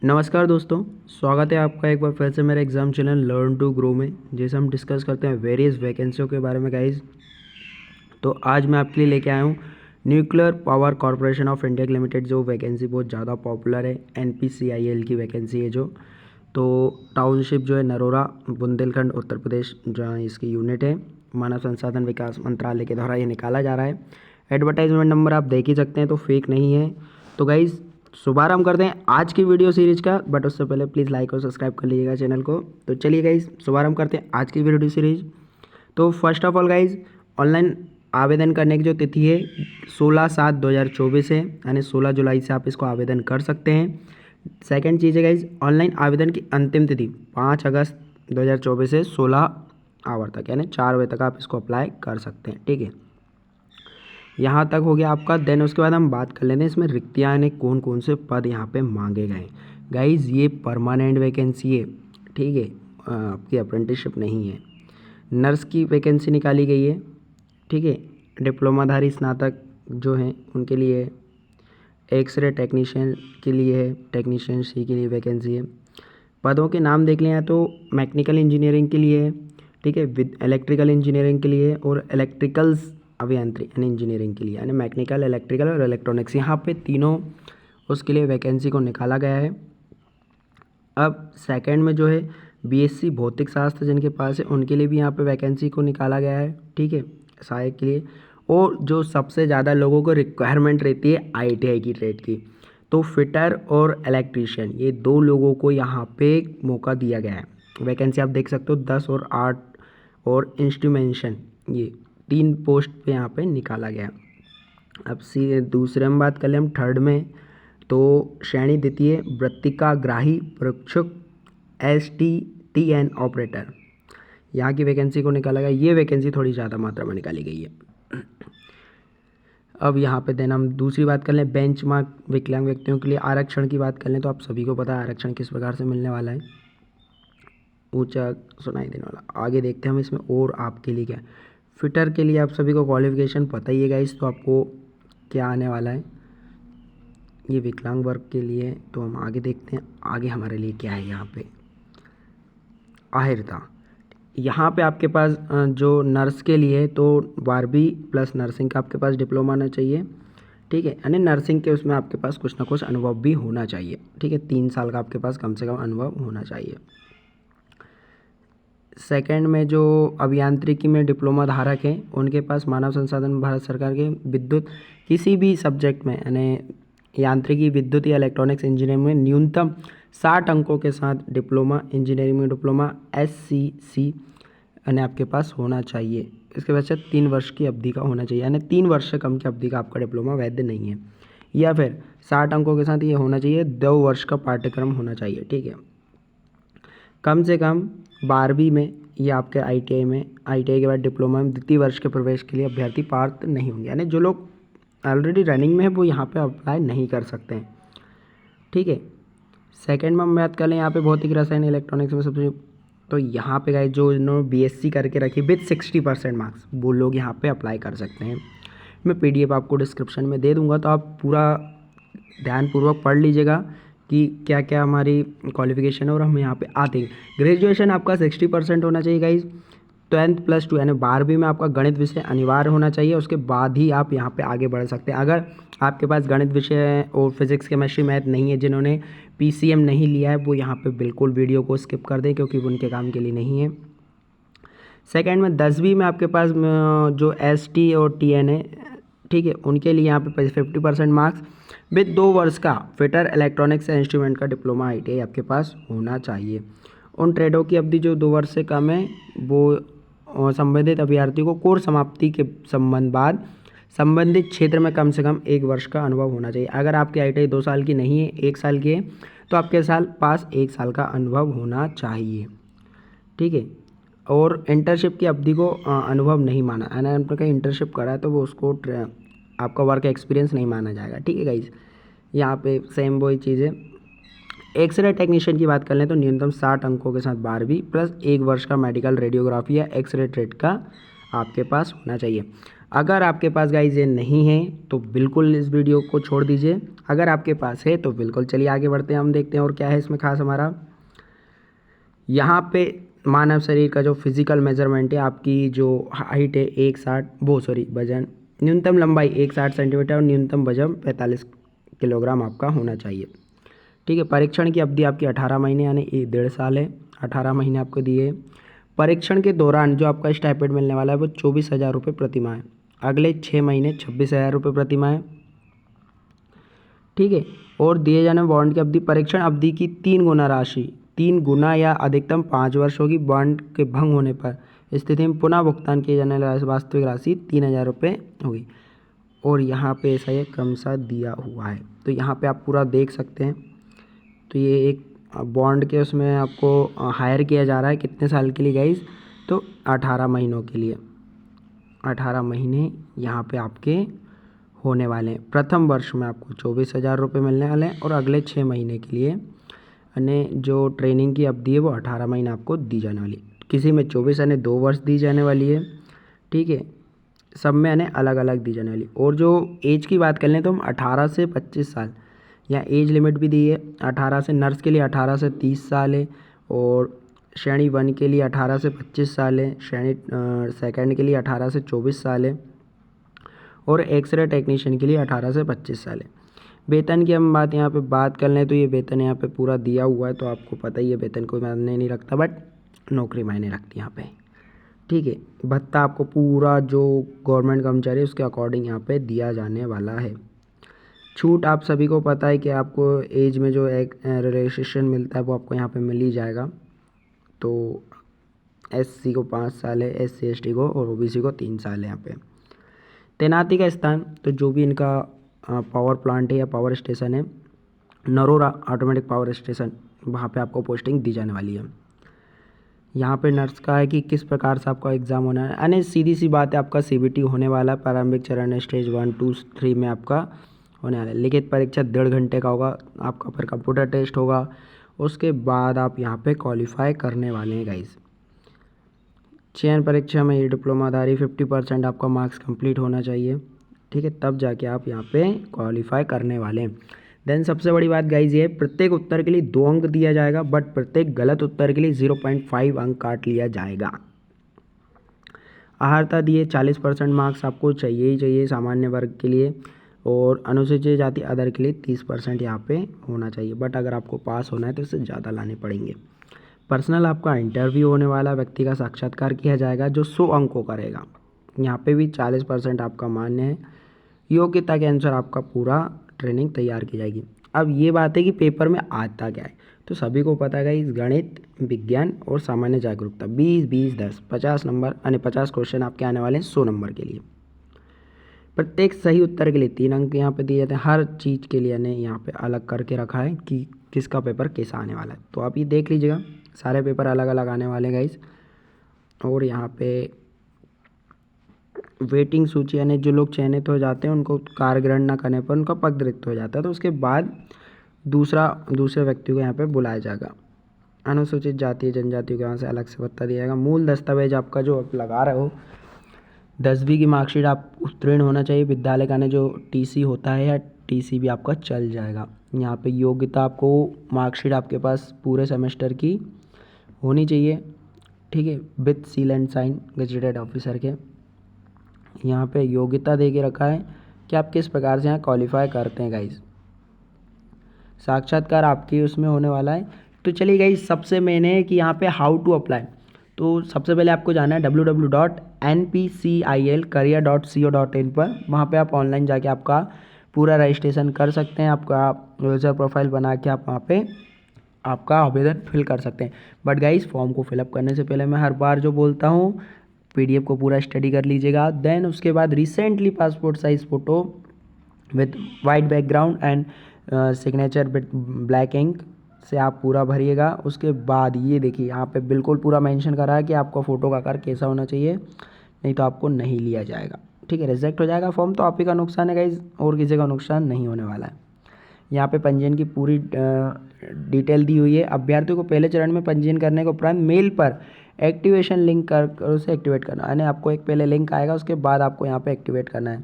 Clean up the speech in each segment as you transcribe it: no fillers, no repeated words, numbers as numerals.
नमस्कार दोस्तों, स्वागत है आपका एक बार फिर से मेरे exam channel learn to grow में, जैसे हम डिस्कस करते हैं वेरियस वैकेंसियों के बारे में गाइज। तो आज मैं आपके लिए लेके आया हूँ nuclear power corporation of India limited. जो वैकेंसी बहुत ज़्यादा पॉपुलर है, NPCIL की वैकेंसी है जो। तो टाउनशिप जो है नरोरा, बुंदेलखंड, उत्तर प्रदेश, जहाँ इसकी यूनिट है। मानव संसाधन विकास मंत्रालय के द्वारा ये निकाला जा रहा है। एडवर्टाइजमेंट नंबर आप देख ही सकते हैं, तो फेक नहीं है। तो गाइज शुभारंभ करते हैं आज की वीडियो सीरीज का, बट उससे पहले प्लीज़ लाइक और सब्सक्राइब कर लीजिएगा चैनल को। तो चलिए गाइज शुभारंभ करते हैं आज की वीडियो सीरीज। तो first of all guys, online आवेदन करने की जो तिथि है 16/7/2024 है, यानी 16 जुलाई से आप इसको आवेदन कर सकते हैं। सेकेंड चीज़ है गाइज, ऑनलाइन आवेदन की अंतिम तिथि 5 अगस्त 2024 से 16 आवर तक, यानी 4 बजे तक आप इसको अप्लाई कर सकते हैं। ठीक है, यहाँ तक हो गया आपका। देन उसके बाद हम बात कर लेते हैं इसमें रिक्तियाँ यानी कौन कौन से पद यहाँ पे मांगे गए। गाइज ये परमानेंट वैकेंसी है, ठीक है, आपकी अप्रेंटिसशिप नहीं है। नर्स की वैकेंसी निकाली गई है, ठीक है। डिप्लोमाधारी स्नातक जो हैं उनके लिए, एक्सरे टेक्नीशियन के लिए है, टेक्नीशियन सी के लिए वैकेंसी है। पदों के नाम देख लें तो मैकेनिकल इंजीनियरिंग के लिए है, ठीक है, विद इलेक्ट्रिकल इंजीनियरिंग के लिए, और इलेक्ट्रिकल्स अभियांत्रिकी यानी इंजीनियरिंग के लिए, यानी मैकेनिकल, इलेक्ट्रिकल और इलेक्ट्रॉनिक्स, यहाँ पे तीनों उसके लिए वैकेंसी को निकाला गया है। अब सेकंड में जो है BSc भौतिक शास्त्र जिनके पास है उनके लिए भी यहाँ पे वैकेंसी को निकाला गया है, ठीक है, सहायक के लिए। और जो सबसे ज़्यादा लोगों को रिक्वायरमेंट रहती है ITI की ट्रेड की, तो फिटर और इलेक्ट्रीशियन, ये 2 लोगों को यहाँ पे मौका दिया गया है। वैकेंसी आप देख सकते हो 10 और 8, और इंस्ट्रूमेंटेशन, ये 3 पोस्ट पे यहाँ पे निकाला गया। अब दूसरे में बात कर लें हम थर्ड में, तो श्रेणी द्वितीय वृत्तिकाग्राही परीक्षक STTN ऑपरेटर, यहाँ की वैकेंसी को निकाला गया। ये वैकेंसी थोड़ी ज़्यादा मात्रा में निकाली गई है। अब यहाँ पे देन हम दूसरी बात कर लें बेंचमार्क विकलांग व्यक्तियों के लिए आरक्षण की बात कर लें, तो आप सभी को पता है आरक्षण किस प्रकार से मिलने वाला है, ऊंचा सुनाई देने वाला। आगे देखते हैं हम इसमें और आपके लिए क्या है। फिटर के लिए आप सभी को क्वालिफिकेशन पता ही है गाइस, तो आपको क्या आने वाला है, ये विकलांग वर्ग के लिए। तो हम आगे देखते हैं आगे हमारे लिए क्या है। यहाँ पे आहिरता, यहाँ पे आपके पास जो नर्स के लिए तो 12वीं प्लस नर्सिंग का आपके पास डिप्लोमा आना चाहिए, ठीक है, यानी नर्सिंग के उसमें आपके पास कुछ ना कुछ अनुभव भी होना चाहिए, ठीक है, 3 साल का आपके पास कम से कम अनुभव होना चाहिए। सेकंड में जो अभियांत्रिकी में डिप्लोमा धारक हैं उनके पास मानव संसाधन भारत सरकार के विद्युत किसी भी सब्जेक्ट में, यानी यांत्रिकी, विद्युत या इलेक्ट्रॉनिक्स इंजीनियरिंग में न्यूनतम 60 अंकों के साथ डिप्लोमा, इंजीनियरिंग में डिप्लोमा SCC यानी आपके पास होना चाहिए। इसके वजह 3 वर्ष की अवधि का होना चाहिए, यानी 3 वर्ष से कम की अवधि का आपका डिप्लोमा वैध नहीं है। या फिर 60 अंकों के साथ ये होना चाहिए, 2 वर्ष का पाठ्यक्रम होना चाहिए, ठीक है। कम से कम 12वीं में या आपके ITI में, ITI के बाद डिप्लोमा में द्वितीय वर्ष के प्रवेश के लिए अभ्यर्थी पात्र नहीं होंगे, यानी जो लोग ऑलरेडी रनिंग में है वो यहाँ पे अप्लाई नहीं कर सकते हैं, ठीक है। सेकंड में हम बात कर लें यहाँ पे भौतिक रसायन इलेक्ट्रॉनिक्स में सबसे, तो यहाँ पे गाइस जो इन्होंने BSc करके रखी विद 60% मार्क्स, वो लोग यहाँ पे अप्लाई कर सकते हैं। मैं PDF आपको डिस्क्रिप्शन में दे दूँगा, तो आप पूरा ध्यानपूर्वक पढ़ लीजिएगा कि क्या क्या हमारी क्वालिफिकेशन है और हम यहाँ पे आते हैं। ग्रेजुएशन आपका 60% होना चाहिए गाइज। 10th + 2 यानी 12वीं में आपका गणित विषय अनिवार्य होना चाहिए, उसके बाद ही आप यहाँ पे आगे बढ़ सकते हैं। अगर आपके पास गणित विषय और फिजिक्स, केमिस्ट्री, मैथ नहीं है, जिन्होंने PCM नहीं लिया है वो यहाँ पे बिल्कुल वीडियो को स्किप कर दें, क्योंकि वो उनके काम के लिए नहीं है। सेकेंड में 10वीं में आपके पास जो ST और TN है, ठीक है, उनके लिए यहाँ पे 50% मार्क्स विद 2 वर्ष का फिटर इलेक्ट्रॉनिक्स इंस्ट्रूमेंट का डिप्लोमा ITI आपके पास होना चाहिए। उन ट्रेडों की अवधि जो 2 वर्ष से कम है वो संबंधित अभ्यर्थी को कोर्स समाप्ति के संबंध बाद संबंधित क्षेत्र में कम से कम 1 वर्ष का अनुभव होना चाहिए। अगर आपकी ITI 2 साल की नहीं है, 1 साल की है, तो आपके पास 1 साल का अनुभव होना चाहिए, ठीक है। और इंटर्नशिप की अवधि को अनुभव नहीं माना, यानी आपने कहीं इंटर्नशिप करा है तो वो उसको आपका वर्क एक्सपीरियंस नहीं माना जाएगा, ठीक है गाइज। यहाँ पे सेम वही चीज़ है। एक्सरे टेक्नीशियन की बात कर लें तो न्यूनतम 60 अंकों के साथ 12वीं प्लस 1 वर्ष का मेडिकल रेडियोग्राफी या एक्सरे ट्रेड का आपके पास होना चाहिए। अगर आपके पास गाइज ये नहीं है तो बिल्कुल इस वीडियो को छोड़ दीजिए, अगर आपके पास है तो बिल्कुल चलिए आगे बढ़ते हैं, हम देखते हैं और क्या है इसमें खास हमारा। यहाँ पे मानव शरीर का जो फिजिकल मेजरमेंट है, आपकी जो हाइट है 160 वजन, न्यूनतम लंबाई 160 सेंटीमीटर और न्यूनतम वजन 45 किलोग्राम आपका होना चाहिए। ठीक है। परीक्षण की अवधि आपकी 18 महीने यानी 1.5 साल है। 18 महीने आपको दिए। परीक्षण के दौरान जो आपका स्टाइपेंड मिलने वाला है वो 24,000 रुपये प्रति माह है। अगले 6 महीने 26,000 रुपये प्रति माह है। ठीक है। और दिए जाने बॉन्ड की अवधि परीक्षण अवधि की 3 गुना राशि, 3 गुना या अधिकतम 5 वर्ष होगी। बॉन्ड के भंग होने पर स्थिति में पुनः भुगतान किए जाने वाली वास्तविक राशि 3,000 रुपये होगी। और यहाँ पे ऐसा ये क्रमशः दिया हुआ है, तो यहाँ पे आप पूरा देख सकते हैं। तो ये एक बॉन्ड के उसमें आपको हायर किया जा रहा है कितने साल के लिए गाइज, तो 18 महीनों के लिए। 18 महीने यहाँ पे आपके होने वाले हैं। प्रथम वर्ष में आपको 24,000 रुपये मिलने वाले हैं और अगले 6 महीने के लिए यानी जो ट्रेनिंग की अवधि है वो 18 महीने आपको दी जाने वाली है। किसी में 24 यानी 2 वर्ष दी जाने वाली है। ठीक है। सब में यानी अलग अलग दी जाने वाली। और जो एज की बात कर लें तो हम 18 से 25 साल, या एज लिमिट भी दी है 18 से, नर्स के लिए 18 से 30 साल है, और श्रेणी 1 के लिए 18 से 25 साल है, श्रेणी सेकंड के लिए 18 से 24 साल है, और एक्सरे टेक्नीशियन के लिए 18 से 25 साल है। वेतन की हम यहाँ पे बात कर लें तो ये वेतन यहाँ पे पूरा दिया हुआ है, तो आपको पता ही है वेतन कोई मायने नहीं रखता, बट नौकरी मायने रखती है यहाँ पे। ठीक है। भत्ता आपको पूरा जो गवर्नमेंट कर्मचारी है उसके अकॉर्डिंग यहाँ पे दिया जाने वाला है। छूट आप सभी को पता है कि आपको एज में जो एक रिलैक्सेशन मिलता है वो आपको यहाँ पे मिल ही जाएगा। तो SC को 5 साल है, SC ST को और OBC को 3 साल है यहाँ पे। तैनाती का स्थान, तो जो भी इनका पावर प्लांट है या पावर स्टेशन है, नरोरा ऑटोमेटिक पावर स्टेशन, वहाँ पे आपको पोस्टिंग दी जाने वाली है। यहाँ पे नर्स का है कि किस प्रकार से आपका एग्ज़ाम होना है, यानी सीधी सी बात है आपका CBT होने वाला है। प्रारंभिक चरण स्टेज 1, 2, 3 में आपका होने वाला है। लिखित परीक्षा 1.5 घंटे का होगा आपका, फिर कंप्यूटर टेस्ट होगा, उसके बाद आप यहाँ पे क्वालिफाई करने वाले हैं गाइस। चयन परीक्षा में ये डिप्लोमाधारी 50% आपका मार्क्स कंप्लीट होना चाहिए। ठीक है। तब जाके आप यहाँ पे क्वालिफाई करने वाले हैं। देन सबसे बड़ी बात गाइज ये, प्रत्येक उत्तर के लिए 2 अंक दिया जाएगा, बट प्रत्येक गलत उत्तर के लिए 0.5 अंक काट लिया जाएगा। अहर्ता दिए 40% मार्क्स आपको चाहिए ही चाहिए सामान्य वर्ग के लिए, और अनुसूचित जाति अदर के लिए 30% यहाँ पे होना चाहिए, बट अगर आपको पास होना है तो इससे ज़्यादा लाने पड़ेंगे। पर्सनल आपका इंटरव्यू होने वाला, व्यक्ति का साक्षात्कार किया जाएगा जो 100 अंकों करेगा। यहाँ पे भी 40% आपका मान्य है। योग्यता के अनुसार आपका पूरा ट्रेनिंग तैयार की जाएगी। अब ये बात है कि पेपर में आता क्या है, तो सभी को पता है इस गणित, विज्ञान और सामान्य जागरूकता 20-20-10 50 नंबर यानी 50 क्वेश्चन आपके आने वाले हैं 100 नंबर के लिए। प्रत्येक सही उत्तर के लिए 3 अंक यहाँ पे दिए जाते हैं। हर चीज़ के लिए यानी यहाँ पे अलग करके रखा है कि किसका पेपर कैसा आने वाला है, तो आप ये देख लीजिएगा। सारे पेपर अलग अलग आने वाले हैं गाइस। और यहाँ पे वेटिंग सूची यानी जो लोग चयनित हो जाते हैं उनको कार्यग्रहण न करने पर उनका पद रिक्त हो जाता है, तो उसके बाद दूसरे व्यक्ति को यहाँ पे बुलाया जाएगा। अनुसूचित जाति जनजाति को यहाँ से अलग से भत्ता दिया जाएगा। मूल दस्तावेज आपका जो आप लगा रहे हो, 10वीं की मार्कशीट आप उत्तीर्ण होना चाहिए। विद्यालय का जो TC होता है या TC भी आपका चल जाएगा। यहाँ पे योग्यता आपको मार्कशीट आपके पास पूरे सेमेस्टर की होनी चाहिए। ठीक है। With seal and sign gazetted officer के। यहाँ पे योग्यता दे के रखा है कि आप किस प्रकार से यहाँ क्वालिफाई करते हैं गाइज। साक्षात्कार आपकी उसमें होने वाला है। तो चलिए गाइज, सबसे मेन है कि यहाँ पे हाउ टू अप्लाई। तो सबसे पहले आपको जाना है www.npcilcareer.co.in पर। वहाँ पे आप ऑनलाइन जाके आपका पूरा रजिस्ट्रेशन कर सकते हैं। आपका यूज़र प्रोफाइल बना के आप वहाँ पे आपका आवेदन फिल कर सकते हैं। बट गाइस, फॉर्म को फिलअप करने से पहले मैं हर बार जो बोलता हूँ, PDF को पूरा स्टडी कर लीजिएगा। देन उसके बाद recently passport size photo with white background and signature with black ink से आप पूरा भरिएगा। उसके बाद ये देखिए यहाँ पे बिल्कुल पूरा मेंशन करा है कि आपका फ़ोटो का आकार कैसा होना चाहिए, नहीं तो आपको नहीं लिया जाएगा। ठीक है, रिजेक्ट हो जाएगा फॉर्म। तो आप ही का नुकसान है गाइज, और किसी का नुकसान नहीं होने वाला है। यहाँ पे पंजीयन की पूरी डिटेल दी हुई है। अभ्यर्थियों को पहले चरण में पंजीयन करने के उपरांत मेल पर एक्टिवेशन लिंक कर उसे एक्टिवेट करना, यानी आपको एक पहले लिंक आएगा, उसके बाद आपको यहाँ पे एक्टिवेट करना है।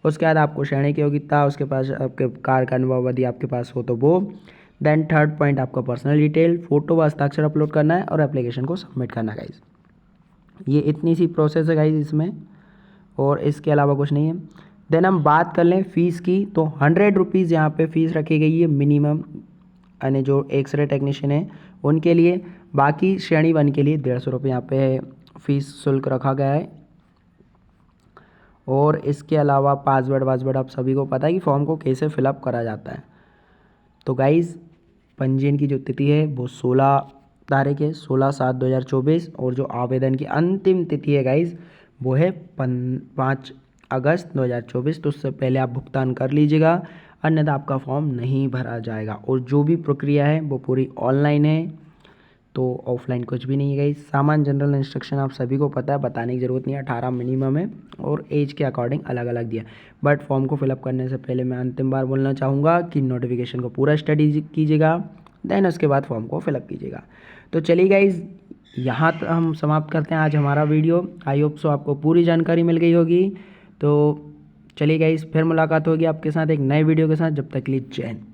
उसके बाद आपको श्रेणी की योग्यता, उसके पास आपके कार्य का अनुभव यदि आपके पास हो तो वो, देन थर्ड पॉइंट आपका पर्सनल डिटेल, फोटो व हस्ताक्षर अपलोड करना है और एप्लीकेशन को सबमिट करना है गाइज। ये इतनी सी प्रोसेस है गाइज इसमें, और इसके अलावा कुछ नहीं है। देन हम बात कर लें फ़ीस की, तो 100 रुपीज़ यहाँ पे फ़ीस रखी गई है मिनिमम, यानी जो एक्सरे टेक्नीशियन है उनके लिए। बाकी श्रेणी 1 के लिए 150 रुपये यहाँ पे फ़ीस शुल्क रखा गया है। और इसके अलावा पासवर्ड आप सभी को पता है कि फॉर्म को कैसे फिलअप करा जाता है। तो गाइज़ पंजीयन की जो तिथि है वो 16 तारीख है, 16/7/2024, और जो आवेदन की अंतिम तिथि है गाइज़ वो है 5 अगस्त 2024। तो उससे पहले आप भुगतान कर लीजिएगा, अन्यथा आपका फॉर्म नहीं भरा जाएगा। और जो भी प्रक्रिया है वो पूरी ऑनलाइन है, तो ऑफलाइन कुछ भी नहीं है गाइस। सामान्य जनरल इंस्ट्रक्शन आप सभी को पता है, बताने की ज़रूरत नहीं है, 18 मिनिमम है और एज के अकॉर्डिंग अलग अलग दिया। बट फॉर्म को फिलअप करने से पहले मैं अंतिम बार बोलना चाहूँगा कि नोटिफिकेशन को पूरा स्टडी कीजिएगा, देन उसके बाद फॉर्म को फिलअप कीजिएगा। तो चलिए गाइज़, यहाँ तक हम समाप्त करते हैं आज हमारा वीडियो। आई होप सो आपको पूरी जानकारी मिल गई होगी। तो चलिए गाइज़, फिर मुलाकात होगी आपके साथ एक नए वीडियो के साथ। जब तक के लिए जय हिंद।